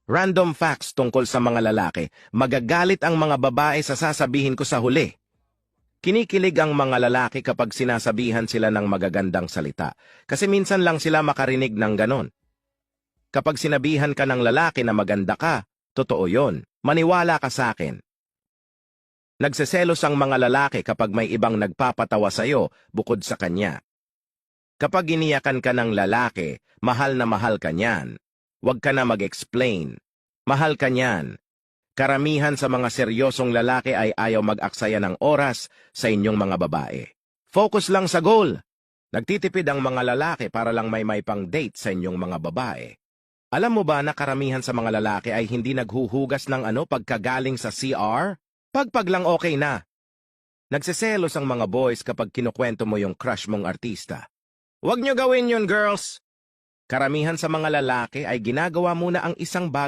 Random facts tungkol sa mga lalaki. Magagalit ang mga babae sa sasabihin ko sa huli. Kinikilig ang mga lalaki kapag sinasabihan sila ng magagandang salita. Kasi minsan lang sila makarinig ng ganon. Kapag sinabihan ka ng lalaki na maganda ka, totoo yon. Maniwala ka sa akin. Nagseselos ang mga lalaki kapag may ibang nagpapatawa sa'yo bukod sa kanya. Kapag iniyakan ka ng lalaki, mahal na mahal ka niyan. Huwag ka na mag-explain. Mahal ka niyan. Karamihan sa mga seryosong lalaki ay ayaw mag-aksaya ng oras sa inyong mga babae. Focus lang sa goal. Nagtitipid ang mga lalaki para lang may pang-date sa inyong mga babae. Alam mo ba na karamihan sa mga lalaki ay hindi naghuhugas ng pagkagaling sa CR? Pagpag lang okay na. Nagseselos ang mga boys kapag kinukwento mo yung crush mong artista. Huwag nyo gawin yun, girls! Karamihan sa mga lalaki ay ginagawa muna ang isang bagay